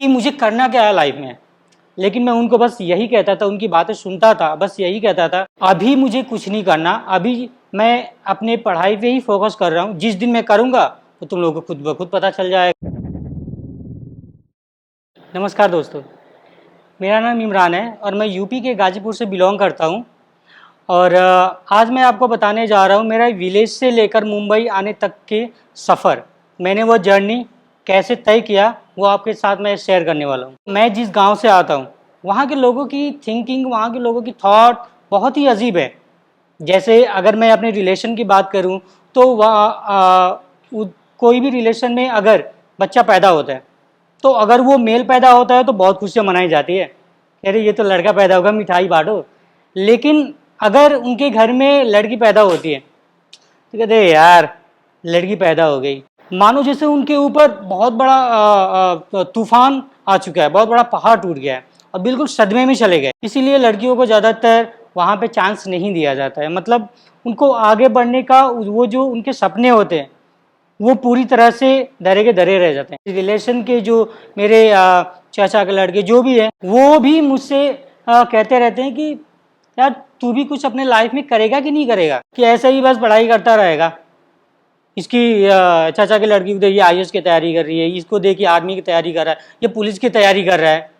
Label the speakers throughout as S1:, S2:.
S1: कि मुझे करना क्या है लाइफ में। लेकिन मैं उनको बस यही कहता था, उनकी बातें सुनता था, बस यही कहता था अभी मुझे कुछ नहीं करना, अभी मैं अपने पढ़ाई पे ही फोकस कर रहा हूँ, जिस दिन मैं करूँगा तो तुम लोगों को खुद ब खुद पता चल जाएगा। नमस्कार दोस्तों, मेरा नाम इमरान है और मैं यूपी के गाजीपुर से बिलोंग करता हूँ। और आज मैं आपको बताने जा रहा हूँ मेरा विलेज से लेकर मुंबई आने तक के सफ़र। मैंने वो जर्नी कैसे तय किया वो आपके साथ मैं शेयर करने वाला हूँ। मैं जिस गांव से आता हूँ वहाँ के लोगों की थिंकिंग, वहाँ के लोगों की थॉट बहुत ही अजीब है। जैसे अगर मैं अपने रिलेशन की बात करूँ तो कोई भी रिलेशन में अगर बच्चा पैदा होता है तो अगर वो मेल पैदा होता है तो बहुत खुशियाँ मनाई जाती है, अरे ये तो लड़का पैदा होगा, मिठाई बांटो। लेकिन अगर उनके घर में लड़की पैदा होती है तो कहते हैं यार लड़की पैदा हो गई, मानो जैसे उनके ऊपर बहुत बड़ा तूफान आ चुका है, बहुत बड़ा पहाड़ टूट गया है और बिल्कुल सदमे में चले गए। इसीलिए लड़कियों को ज़्यादातर वहाँ पे चांस नहीं दिया जाता है, मतलब उनको आगे बढ़ने का वो जो उनके सपने होते हैं वो पूरी तरह से धरे के धरे रह जाते हैं। रिलेशन के जो मेरे चाचा के लड़के जो भी है वो भी मुझसे कहते रहते हैं कि यार तू भी कुछ अपने लाइफ में करेगा कि नहीं करेगा, कि ऐसे ही बस पढ़ाई करता रहेगा। इसकी चाचा की लड़की को देखिए आईएएस की तैयारी कर रही है, इसको देखिए आर्मी की तैयारी कर रहा है, ये पुलिस की तैयारी कर रहा है।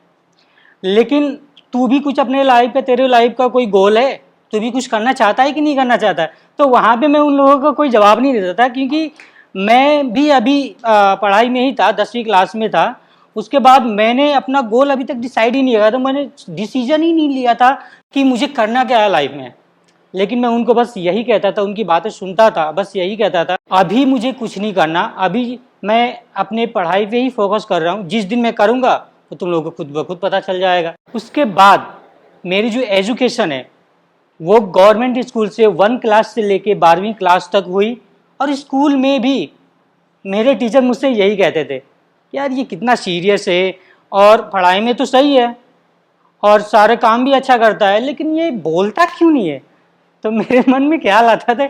S1: लेकिन तू भी कुछ अपने लाइफ का, तेरे लाइफ का कोई गोल है, तू भी कुछ करना चाहता है कि नहीं करना चाहता है। तो वहाँ पे मैं उन लोगों को कोई जवाब नहीं देता था, क्योंकि मैं भी अभी पढ़ाई में ही था, 10वीं क्लास में था। उसके बाद मैंने अपना गोल अभी तक डिसाइड ही नहीं किया था, मैंने डिसीजन ही नहीं लिया था कि मुझे करना क्या है लाइफ में। लेकिन मैं उनको बस यही कहता था, उनकी बातें सुनता था, बस यही कहता था अभी मुझे कुछ नहीं करना, अभी मैं अपने पढ़ाई पे ही फोकस कर रहा हूँ, जिस दिन मैं करूँगा तो तुम लोगों को खुद ब खुद पता चल जाएगा। उसके बाद मेरी जो एजुकेशन है वो गवर्नमेंट स्कूल से 1 क्लास से लेके 12वीं क्लास तक हुई। और स्कूल में भी मेरे टीचर मुझसे यही कहते थे, यार ये कितना सीरियस है और पढ़ाई में तो सही है और सारे काम भी अच्छा करता है, लेकिन ये बोलता क्यों नहीं है। तो मेरे मन में ख्याल आता था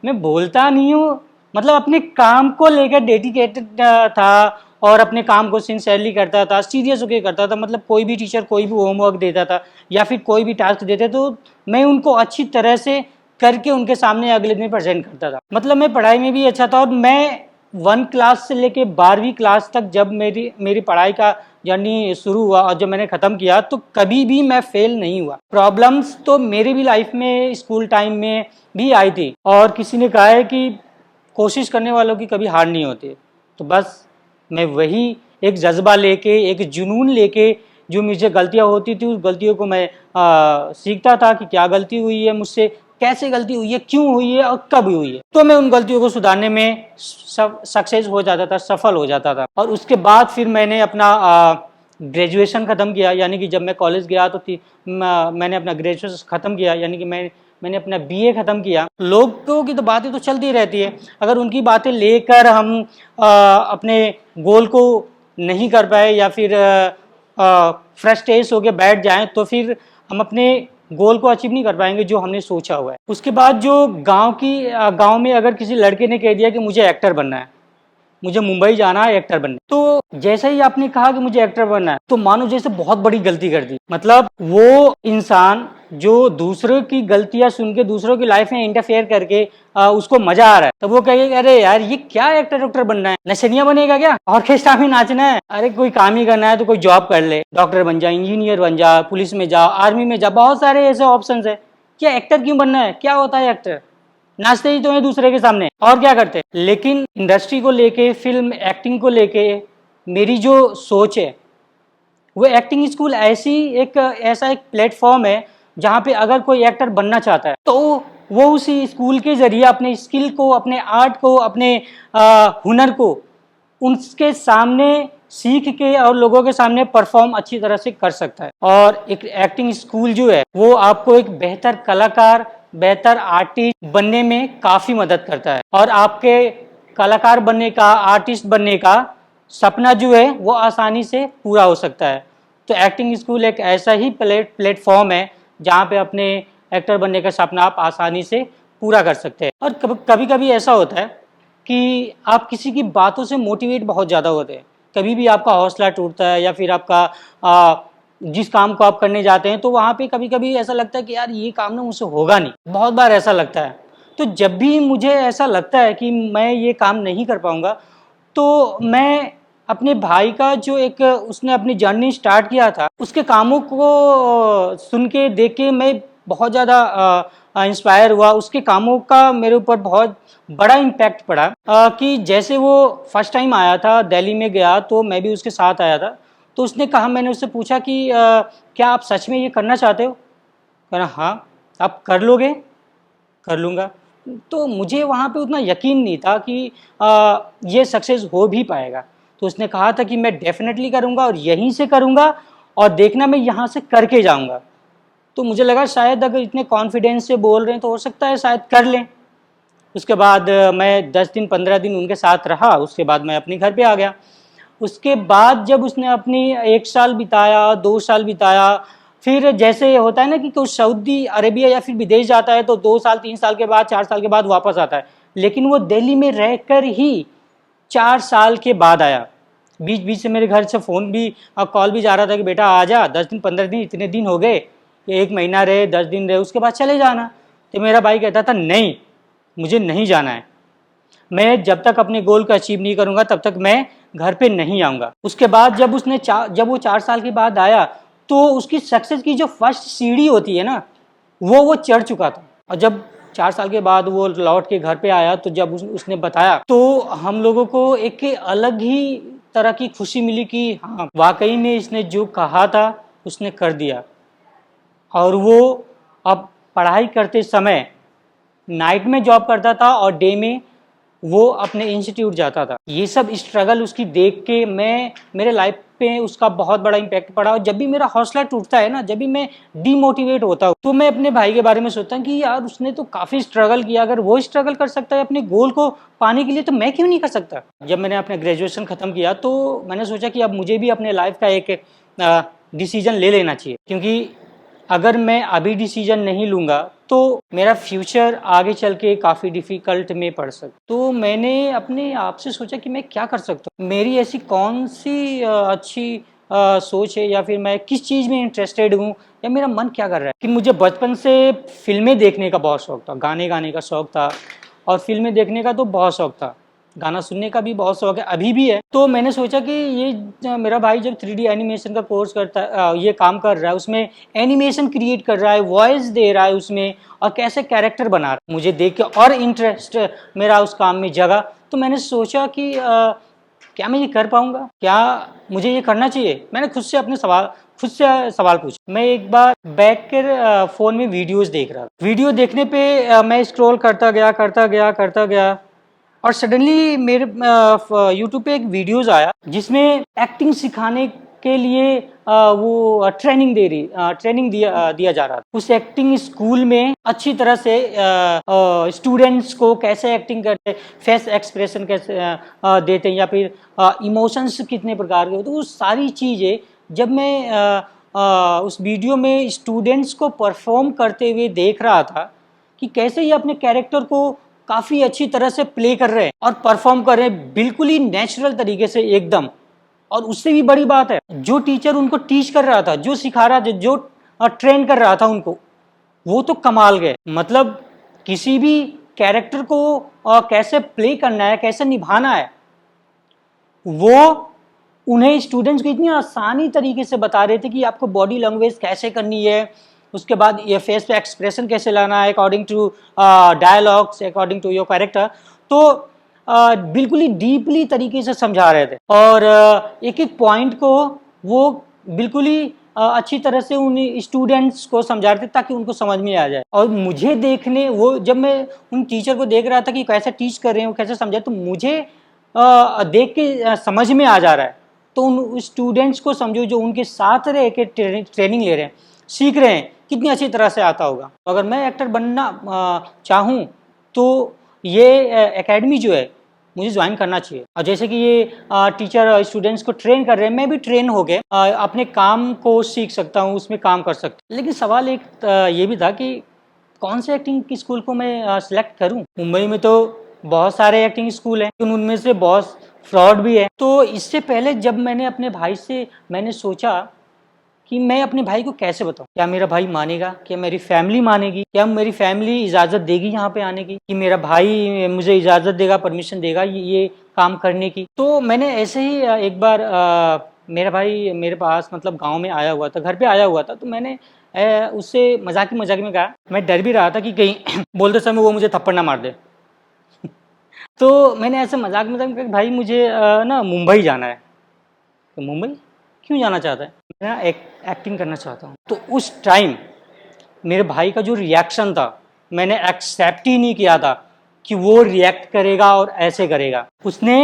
S1: मैं बोलता नहीं हूँ, मतलब अपने काम को लेकर डेडिकेटेड था और अपने काम को सिंसियरली करता था, सीरियस होकर करता था। मतलब कोई भी टीचर कोई भी होमवर्क देता था या फिर कोई भी टास्क देते तो मैं उनको अच्छी तरह से करके उनके सामने अगले दिन प्रेजेंट करता था। मतलब मैं पढ़ाई में भी अच्छा था। और मैं 1 क्लास से लेके 12वीं क्लास तक जब मेरी मेरी पढ़ाई का जर्नी शुरू हुआ और जब मैंने ख़त्म किया तो कभी भी मैं फेल नहीं हुआ। प्रॉब्लम्स तो मेरी भी लाइफ में स्कूल टाइम में भी आई थी और किसी ने कहा है कि कोशिश करने वालों की कभी हार नहीं होती। तो बस मैं वही एक जज्बा लेके, एक जुनून लेके, जो मुझे गलतियां होती थी उस गलतियों को मैं सीखता था कि क्या गलती हुई है मुझसे, कैसे गलती हुई है, क्यों हुई है और कब हुई है। तो मैं उन गलतियों को सुधारने में सक्सेस हो जाता था, सफल हो जाता था। और उसके बाद फिर मैंने अपना ग्रेजुएशन ख़त्म किया, यानी कि जब मैं कॉलेज गया तो मैंने अपना ग्रेजुएशन ख़त्म किया, यानी कि मैंने अपना बीए ख़त्म किया। लोगों की तो बातें तो चलती रहती है, अगर उनकी बातें लेकर हम अपने गोल को नहीं कर पाए या फिर फ्रस्ट्रेट होकर बैठ जाएं तो फिर हम अपने गोल को अचीव नहीं कर पाएंगे जो हमने सोचा हुआ है। उसके बाद जो गांव में अगर किसी लड़के ने कह दिया कि मुझे एक्टर बनना है, मुझे मुंबई जाना है एक्टर बनना, तो जैसे ही आपने कहा कि मुझे एक्टर बनना है तो मानो जैसे बहुत बड़ी गलती कर दी। मतलब वो इंसान जो दूसरों की गलतियां सुन के दूसरों की लाइफ में इंटरफेयर करके उसको मजा आ रहा है, तो वो कहेगा अरे यार ये क्या एक्टर बनना है, नचनिया बनेगा क्या, ऑर्केस्ट्रा में नाचना है, अरे कोई काम ही करना है तो कोई जॉब कर ले, डॉक्टर बन जा, इंजीनियर बन जा, पुलिस में जा, आर्मी में जा, बहुत सारे ऐसे ऑप्शन है। क्या एक्टर क्यों बनना है, क्या होता है एक्टर, नाचते ही तो है दूसरे के सामने, और क्या करते हैं। लेकिन इंडस्ट्री को लेके, फिल्म एक्टिंग को लेके मेरी जो सोच है वो एक्टिंग स्कूल ऐसा एक प्लेटफॉर्म है जहाँ पे अगर कोई एक्टर बनना चाहता है तो वो उसी स्कूल के जरिए अपने स्किल को, अपने आर्ट को, अपने हुनर को उनके सामने सीख के और लोगों के सामने परफॉर्म अच्छी तरह से कर सकता है। और एक एक्टिंग स्कूल जो है वो आपको एक बेहतर कलाकार, बेहतर आर्टिस्ट बनने में काफ़ी मदद करता है और आपके कलाकार बनने का, आर्टिस्ट बनने का सपना जो है वो आसानी से पूरा हो सकता है। तो एक्टिंग स्कूल एक ऐसा ही प्लेटफॉर्म है जहाँ पे अपने एक्टर बनने का सपना आप आसानी से पूरा कर सकते हैं। और कभी कभी ऐसा होता है कि आप किसी की बातों से मोटिवेट बहुत ज़्यादा होते हैं, कभी भी आपका हौसला टूटता है या फिर आपका जिस काम को आप करने जाते हैं तो वहाँ पे कभी कभी ऐसा लगता है कि यार ये काम ना मुझसे होगा नहीं, बहुत बार ऐसा लगता है। तो जब भी मुझे ऐसा लगता है कि मैं ये काम नहीं कर पाऊँगा, तो मैं अपने भाई का जो एक उसने अपनी जर्नी स्टार्ट किया था, उसके कामों को सुन के देख के मैं बहुत ज़्यादा इंस्पायर हुआ। उसके कामों का मेरे ऊपर बहुत बड़ा इम्पैक्ट पड़ा कि जैसे वो फर्स्ट टाइम आया था दिल्ली में गया, तो मैं भी उसके साथ आया था। तो उसने कहा, मैंने उससे पूछा कि क्या आप सच में ये करना चाहते हो? कह रहा हाँ। आप कर लोगे? कर लूँगा। तो मुझे वहाँ पे उतना यकीन नहीं था कि ये सक्सेस हो भी पाएगा। तो उसने कहा था कि मैं डेफ़िनेटली करूँगा और यहीं से करूँगा और देखना मैं यहाँ से करके जाऊँगा। तो मुझे लगा शायद अगर इतने कॉन्फिडेंस से बोल रहे हैं तो हो सकता है शायद कर लें। उसके बाद मैं 10 दिन 15 दिन उनके साथ रहा, उसके बाद मैं अपने घर पे आ गया। उसके बाद जब उसने अपनी 1 साल बिताया, 2 साल बिताया, फिर जैसे होता है ना कि कोई सऊदी अरेबिया या फिर विदेश जाता है तो 2 साल, 3 साल के बाद, 4 साल के बाद वापस आता है। लेकिन वो दिल्ली में रहकर ही 4 साल के बाद आया। बीच-बीच से मेरे घर से फ़ोन भी कॉल भी जा रहा था कि बेटा आ जा, 10 दिन 15 दिन इतने दिन हो गए, 1 महीना रहे, 10 दिन रहे, उसके बाद चले जाना। तो मेरा भाई कहता था नहीं, मुझे नहीं जाना है। मैं जब तक अपने गोल को अचीव नहीं करूँगा तब तक मैं घर पे नहीं आऊँगा। उसके बाद जब वो 4 साल के बाद आया, तो उसकी सक्सेस की जो फर्स्ट सीढ़ी होती है ना, वो चढ़ चुका था। और जब 4 साल के बाद वो लौट के घर पे आया, तो जब उसने बताया, तो हम लोगों को एक अलग ही तरह की खुशी मिली कि हाँ, वाक़ई में इसने जो कहा था उसने कर दिया। और वो अब पढ़ाई करते समय नाइट में जॉब करता था और डे में वो अपने इंस्टीट्यूट जाता था। ये सब स्ट्रगल उसकी देख के मेरे लाइफ पे उसका बहुत बड़ा इम्पैक्ट पड़ा। और जब भी मेरा हौसला टूटता है ना, जब भी मैं डीमोटिवेट होता हूँ, तो मैं अपने भाई के बारे में सोचता हूँ कि यार उसने तो काफ़ी स्ट्रगल किया, अगर वो स्ट्रगल कर सकता है अपने गोल को पाने के लिए, तो मैं क्यों नहीं कर सकता। जब मैंने अपना ग्रेजुएशन ख़त्म किया तो मैंने सोचा कि अब मुझे भी अपने लाइफ का एक डिसीजन ले लेना चाहिए, क्योंकि अगर मैं अभी डिसीजन नहीं लूँगा तो मेरा फ्यूचर आगे चल के काफ़ी डिफ़िकल्ट में पड़ सकता। तो मैंने अपने आप से सोचा कि मैं क्या कर सकता हूँ, मेरी ऐसी कौन सी अच्छी सोच है, या फिर मैं किस चीज़ में इंटरेस्टेड हूँ, या मेरा मन क्या कर रहा है। कि मुझे बचपन से फिल्में देखने का बहुत शौक़ था, गाने गाने का शौक़ था, और फिल्में देखने का तो बहुत शौक़ था, गाना सुनने का भी बहुत शौक़ है, अभी भी है। तो मैंने सोचा कि ये मेरा भाई जब 3D एनिमेशन का कोर्स करता है, ये काम कर रहा है, उसमें एनिमेशन क्रिएट कर रहा है, वॉइस दे रहा है उसमें, और कैसे कैरेक्टर बना रहा है, मुझे देख के और इंटरेस्ट मेरा उस काम में जगा। तो मैंने सोचा कि क्या मैं ये कर पाऊँगा, क्या मुझे ये करना चाहिए। मैंने खुद से सवाल पूछा। मैं एक बार बैठ कर फ़ोन में वीडियोज़ देख रहा था। वीडियो देखने पे मैं स्क्रॉल करता गया, और सडनली मेरे यूट्यूब पे एक वीडियोज़ आया जिसमें एक्टिंग सिखाने के लिए वो ट्रेनिंग दिया जा रहा था। उस एक्टिंग स्कूल में अच्छी तरह से स्टूडेंट्स को कैसे एक्टिंग करते हैं, फेस एक्सप्रेशन कैसे देते हैं, या फिर इमोशंस कितने प्रकार के होते हैं, वो सारी चीज़ें जब मैं उस वीडियो में स्टूडेंट्स को परफॉर्म करते हुए देख रहा था कि कैसे ये अपने कैरेक्टर को काफ़ी अच्छी तरह से प्ले कर रहे हैं और परफॉर्म कर रहे हैं बिल्कुल ही नेचुरल तरीके से एकदम। और उससे भी बड़ी बात है, जो टीचर उनको टीच कर रहा था, जो सिखा रहा था, जो ट्रेन कर रहा था उनको, वो तो कमाल गए। मतलब किसी भी कैरेक्टर को कैसे प्ले करना है, कैसे निभाना है, वो उन्हें स्टूडेंट्स को इतनी आसानी तरीके से बता रहे थे कि आपको बॉडी लैंग्वेज कैसे करनी है, उसके बाद ये फेस पे एक्सप्रेशन कैसे लाना है according to dialogues, according to your character. तो बिल्कुल ही डीपली तरीके से समझा रहे थे, और एक एक पॉइंट को वो बिल्कुल ही अच्छी तरह से उन स्टूडेंट्स को समझा रहे थे ताकि उनको समझ में आ जाए। और मुझे देखने वो जब मैं उन टीचर को देख रहा था कि कैसे टीच कर रहे हैं, वो कैसे समझा, तो मुझे देख के समझ में आ जा रहा है। तो उन स्टूडेंट्स को समझो जो उनके साथ रह के ट्रेनिंग ले रहे हैं, सीख रहे हैं, कितनी अच्छी तरह से आता होगा। अगर मैं एक्टर बनना चाहूँ तो ये एकेडमी जो है मुझे ज्वाइन करना चाहिए। और जैसे कि ये टीचर स्टूडेंट्स को ट्रेन कर रहे हैं, मैं भी ट्रेन हो गए अपने काम को सीख सकता हूँ, उसमें काम कर सकता हूँ। लेकिन सवाल एक ये भी था कि कौन से एक्टिंग की स्कूल को मैं सिलेक्ट करूँ। मुंबई में तो बहुत सारे एक्टिंग स्कूल हैं, उनमें से बहुत फ्रॉड भी है। तो इससे पहले जब मैंने अपने भाई से मैंने सोचा कि मैं अपने भाई को कैसे बताऊं, क्या मेरा भाई मानेगा, क्या मेरी फैमिली मानेगी, क्या मेरी फैमिली इजाज़त देगी यहाँ पे आने की, कि मेरा भाई मुझे इजाज़त देगा, परमिशन देगा ये काम करने की। तो मैंने ऐसे ही एक बार मेरा भाई मेरे पास मतलब गांव में आया हुआ था, घर पे आया हुआ था, तो मैंने उससे मजाक में कहा, मैं डर भी रहा था कि कहीं बोलते समय वो मुझे थप्पड़ ना मार दे। तो मैंने ऐसे मजाक में कहा, भाई मुझे ना मुंबई जाना है। तो मुंबई क्यों जाना चाहता है? मैं ना एक्टिंग करना चाहता हूँ। तो उस टाइम मेरे भाई का जो रिएक्शन था, मैंने एक्सेप्ट ही नहीं किया था कि वो रिएक्ट करेगा और ऐसे करेगा। उसने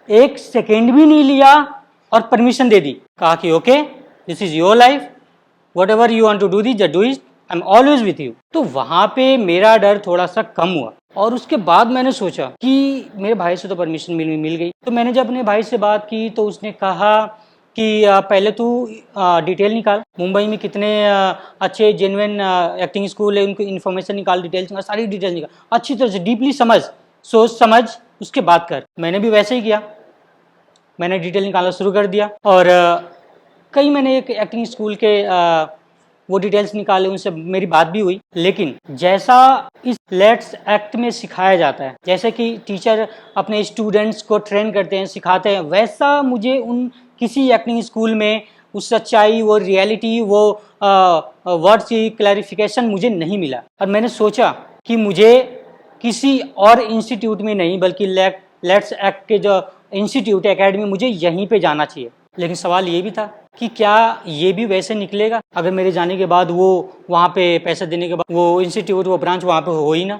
S1: एक सेकेंड भी नहीं लिया और परमिशन दे दी, कहा कि okay this is your life, whatever you want to do this, just do it, I am always with you. तो वहां पे मेरा डर थोड़ा सा कम हुआ। और उसके बाद मैंने सोचा कि मेरे भाई से तो परमिशन मिल गई। तो मैंने जब अपने भाई से बात की तो उसने कहा कि पहले तू डिटेल निकाल, मुंबई में कितने अच्छे जेन्युइन एक्टिंग स्कूल है, उनको इन्फॉर्मेशन निकाल, डिटेल्स निकाल, सारी डिटेल्स निकाल, अच्छी तरह से डीपली समझ, सोच समझ उसके बाद कर। मैंने भी वैसे ही किया, मैंने डिटेल निकालना शुरू कर दिया और कई मैंने एक एक्टिंग स्कूल के वो डिटेल्स निकाले, उनसे मेरी बात भी हुई। लेकिन जैसा इस लेट्स एक्ट में सिखाया जाता है, जैसे कि टीचर अपने स्टूडेंट्स को ट्रेन करते हैं, सिखाते हैं, वैसा मुझे उन किसी एक्टिंग स्कूल में उस सच्चाई, वो रियलिटी, वो वर्ड्स की क्लैरिफिकेशन मुझे नहीं मिला। और मैंने सोचा कि मुझे किसी और इंस्टीट्यूट में नहीं, बल्कि लेट्स एक्ट के जो इंस्टीट्यूट एकेडमी, मुझे यहीं पे जाना चाहिए। लेकिन सवाल ये भी था कि क्या ये भी वैसे निकलेगा अगर मेरे जाने के बाद वो वहाँ पे पैसे देने के बाद वो इंस्टीट्यूट, वो ब्रांच वहाँ पे हो ही ना,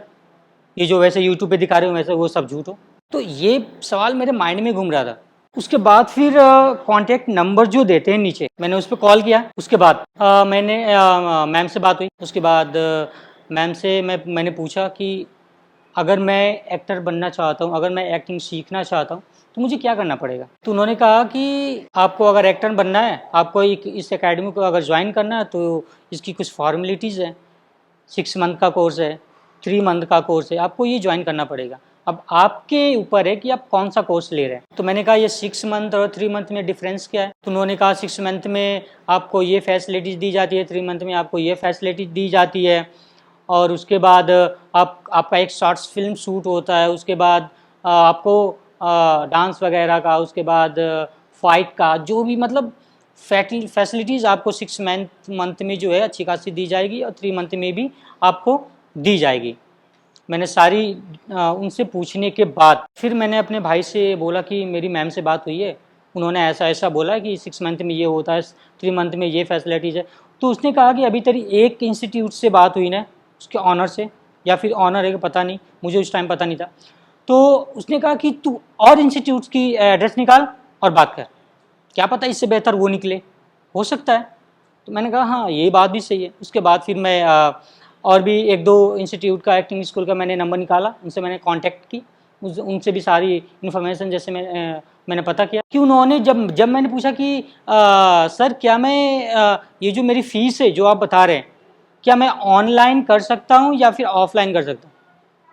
S1: ये जो वैसे यूट्यूब पे दिखा रहे हो वैसे वो सब झूठ हो। तो ये सवाल मेरे माइंड में घूम रहा था। उसके बाद फिर कांटेक्ट नंबर जो देते हैं नीचे, मैंने उस पर कॉल किया। उसके बाद मैंने मैम से बात हुई। उसके बाद मैम से मैंने पूछा कि अगर मैं एक्टर बनना चाहता हूँ, अगर मैं एक्टिंग सीखना चाहता हूँ, तो मुझे क्या करना पड़ेगा? तो उन्होंने कहा कि आपको अगर एक्टर बनना है, आपको इस एकेडमी को अगर ज्वाइन करना है, तो इसकी कुछ फॉर्मेलिटीज़ है, 6 मंथ का कोर्स है, 3 मंथ का कोर्स है, आपको ये ज्वाइन करना पड़ेगा। अब आपके ऊपर है कि आप कौन सा कोर्स ले रहे हैं। तो मैंने कहा ये 6 मंथ और 3 मंथ में डिफरेंस क्या है? तो उन्होंने कहा 6 मंथ में आपको ये फैसिलिटीज़ दी जाती है, 3 मंथ में आपको ये फैसिलिटीज दी जाती है, और उसके बाद आपका एक शॉर्ट्स फिल्म शूट होता है, उसके बाद आपको डांस वगैरह का, उसके बाद फाइट का, जो भी मतलब फैसिलिटीज़ आपको 6 मंथ में जो है अच्छी खासी दी जाएगी, और 3 मंथ में भी आपको दी जाएगी। मैंने सारी उनसे पूछने के बाद फिर मैंने अपने भाई से बोला कि मेरी मैम से बात हुई है, उन्होंने ऐसा ऐसा बोला कि 6 मंथ में ये होता है, 3 मंथ में ये फैसिलिटीज़ है। तो उसने कहा कि अभी तेरी एक इंस्टीट्यूट से बात हुई ना, उसके ऑनर से, या फिर ऑनर है कि पता नहीं, मुझे उस टाइम पता नहीं था। तो उसने कहा कि तू और इंस्टीट्यूट की एड्रेस निकाल और बात कर, क्या पता इससे बेहतर वो निकले, हो सकता है। तो मैंने कहा हाँ ये बात भी सही है। उसके बाद फिर मैं और भी 1-2 इंस्टीट्यूट का, एक्टिंग स्कूल का मैंने नंबर निकाला, उनसे मैंने कांटेक्ट की, उनसे भी सारी इन्फॉर्मेशन जैसे मैंने पता किया कि उन्होंने जब मैंने पूछा कि सर क्या मैं ये जो मेरी फ़ीस है जो आप बता रहे हैं, क्या मैं ऑनलाइन कर सकता हूँ या फिर ऑफलाइन कर सकता हूँ?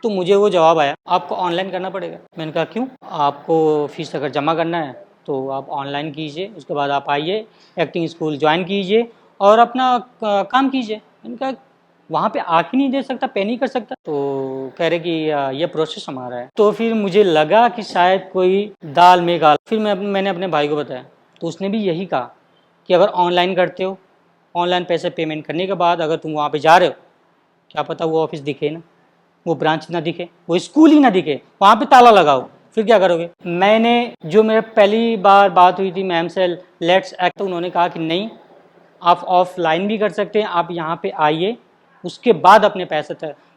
S1: तो मुझे वो जवाब आया, आपको ऑनलाइन करना पड़ेगा। मैंने कहा क्यों? आपको फ़ीस अगर जमा करना है तो आप ऑनलाइन कीजिए, उसके बाद आप आइए, एक्टिंग स्कूल ज्वाइन कीजिए और अपना काम कीजिए। मैंने कहा वहाँ पे आके नहीं दे सकता, पे नहीं कर सकता? तो कह रहे कि ये प्रोसेस हमारा है। तो फिर मुझे लगा कि शायद कोई दाल में गाल। फिर मैंने अपने भाई को बताया, तो उसने भी यही कहा कि अगर ऑनलाइन करते हो, ऑनलाइन पैसे पेमेंट करने के बाद अगर तुम वहाँ पे जा रहे हो, क्या पता वो ऑफिस दिखे ना, वो ब्रांच ना दिखे, वो स्कूल ही ना दिखे, वहाँ पे ताला लगाओ, फिर क्या करोगे? मैंने जो मेरे पहली बार बात हुई थी मैम से लेट्स एक्ट, तो उन्होंने कहा कि नहीं, आप ऑफलाइन भी कर सकते हैं, आप यहाँ पे आइए, उसके बाद अपने पैसे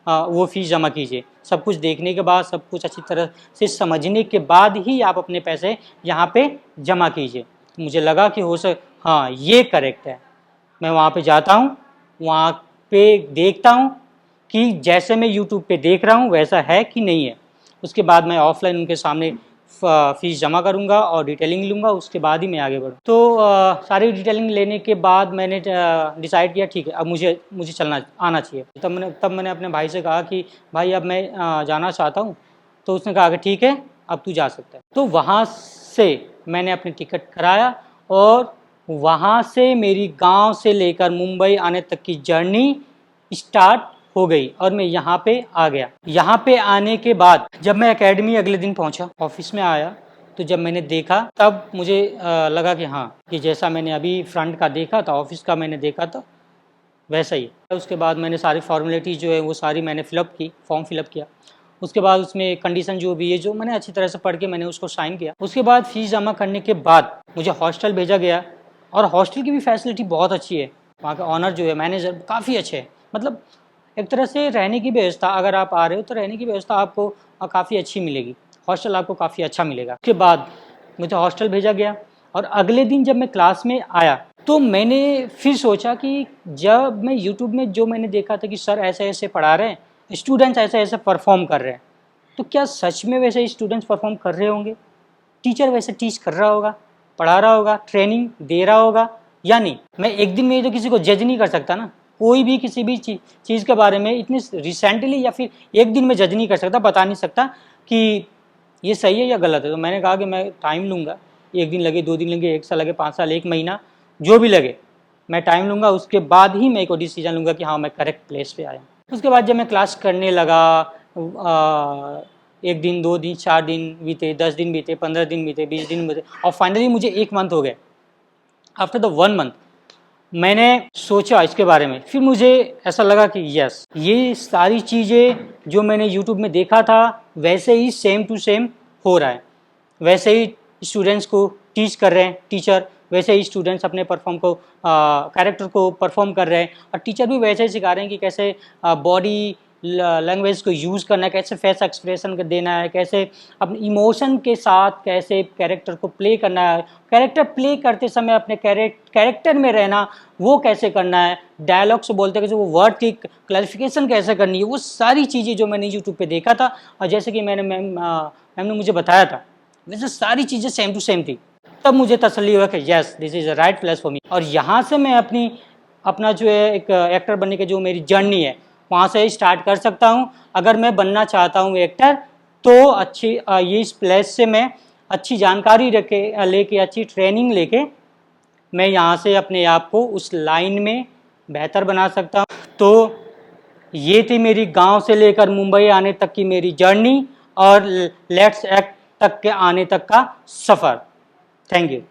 S1: वो फीस जमा कीजिए, सब कुछ देखने के बाद, सब कुछ अच्छी तरह से समझने के बाद ही आप अपने पैसे यहाँ पे जमा कीजिए। मुझे लगा कि हो सक हाँ ये करेक्ट है। मैं वहाँ पे जाता हूँ, वहाँ पे देखता हूँ कि जैसे मैं यूट्यूब पे देख रहा हूँ वैसा है कि नहीं है। उसके बाद मैं ऑफलाइन उनके सामने फीस जमा करूँगा और डिटेलिंग लूँगा, उसके बाद ही मैं आगे बढ़ूँ। तो सारी डिटेलिंग लेने के बाद मैंने डिसाइड किया ठीक है अब मुझे चलना आना चाहिए। तब मैंने अपने भाई से कहा कि भाई अब मैं जाना चाहता हूँ। तो उसने कहा कि ठीक है, अब तू जा सकता है। तो वहाँ से मैंने अपनी टिकट कराया और वहाँ से मेरी गांव से लेकर मुंबई आने तक की जर्नी स्टार्ट हो गई और मैं यहाँ पे आ गया। यहाँ पे आने के बाद जब मैं एकेडमी अगले दिन पहुँचा, ऑफिस में आया, तो जब मैंने देखा तब मुझे लगा कि हाँ, कि जैसा मैंने अभी फ्रंट का देखा था, ऑफिस का मैंने देखा था, वैसा ही। उसके बाद मैंने सारी फॉर्मेलिटीज़ जो है वो सारी मैंने फिलअप की, फॉर्म फिलअप किया। उसके बाद उसमें कंडीशन जो भी है जो मैंने अच्छी तरह से पढ़ के मैंने उसको साइन किया। उसके बाद फीस जमा करने के बाद मुझे हॉस्टल भेजा गया और हॉस्टल की भी फैसिलिटी बहुत अच्छी है। वहाँ का ऑनर जो है, मैनेजर काफ़ी अच्छे हैं। मतलब एक तरह से रहने की व्यवस्था, अगर आप आ रहे हो तो रहने की व्यवस्था आपको काफ़ी अच्छी मिलेगी। हॉस्टल आपको काफ़ी अच्छा मिलेगा। उसके बाद मुझे हॉस्टल भेजा गया और अगले दिन जब मैं क्लास में आया तो मैंने फिर सोचा कि जब मैं यूट्यूब में जो मैंने देखा था कि सर ऐसे ऐसे पढ़ा रहे हैं, स्टूडेंट्स ऐसे ऐसे परफॉर्म कर रहे हैं, तो क्या सच में वैसे स्टूडेंट्स परफॉर्म कर रहे होंगे? टीचर वैसे टीच कर रहा होगा, पढ़ा रहा होगा, ट्रेनिंग दे रहा होगा या नहीं? मैं एक दिन में तो किसी को जज नहीं कर सकता ना। कोई भी किसी भी चीज़ के बारे में इतनी रिसेंटली या फिर एक दिन में जज नहीं कर सकता, बता नहीं सकता कि ये सही है या गलत है। तो मैंने कहा कि मैं टाइम लूँगा, 1 दिन लगे, 2 दिन लगे, 1 साल लगे, 5 साल, 1 महीना, जो भी लगे मैं टाइम लूँगा। उसके बाद ही मैं कोई डिसीजन लूँगा कि हाँ, मैं करेक्ट प्लेस पे आया। उसके बाद जब मैं क्लास करने लगा, 1 दिन, 2 दिन, 4 दिन बीते, 10 दिन बीते, 15 दिन बीते, 20 दिन बीते और फाइनली मुझे 1 मंथ हो गए। आफ्टर द 1 मंथ मैंने सोचा इसके बारे में, फिर मुझे ऐसा लगा कि यस, ये सारी चीज़ें जो मैंने यूट्यूब में देखा था वैसे ही सेम टू सेम हो रहा है। वैसे ही स्टूडेंट्स को टीच कर रहे हैं टीचर, वैसे ही स्टूडेंट्स अपने परफॉर्म को कैरेक्टर को परफॉर्म कर रहे हैं और टीचर भी वैसे ही सिखा रहे हैं कि कैसे बॉडी लैंग्वेज को यूज़ करना है, कैसे फेस एक्सप्रेशन देना है, कैसे अपने इमोशन के साथ कैसे कैरेक्टर को प्ले करना है, कैरेक्टर प्ले करते समय अपने कैरेक्टर में रहना वो कैसे करना है, डायलॉग से बोलते कैसे, वो वर्ड की क्लैरिफिकेशन कैसे करनी है, वो सारी चीज़ें जो मैंने यूट्यूब पे देखा था और जैसे कि मैम ने मुझे बताया था वैसे सारी चीज़ें सेम टू सेम थी। तब मुझे तसल्ली हुआ कि yes, this is a right place for me. और यहाँ से मैं अपना जो है एक एक्टर बनने की जो मेरी जर्नी है वहाँ से स्टार्ट कर सकता हूँ। अगर मैं बनना चाहता हूँ एक्टर तो अच्छी ये इस प्लेस से मैं अच्छी जानकारी लेके अच्छी ट्रेनिंग लेके मैं यहाँ से अपने आप को उस लाइन में बेहतर बना सकता हूँ। तो ये थी मेरी गांव से लेकर मुंबई आने तक की मेरी जर्नी और लेट्स एक्ट तक के आने तक का सफ़र। Thank you.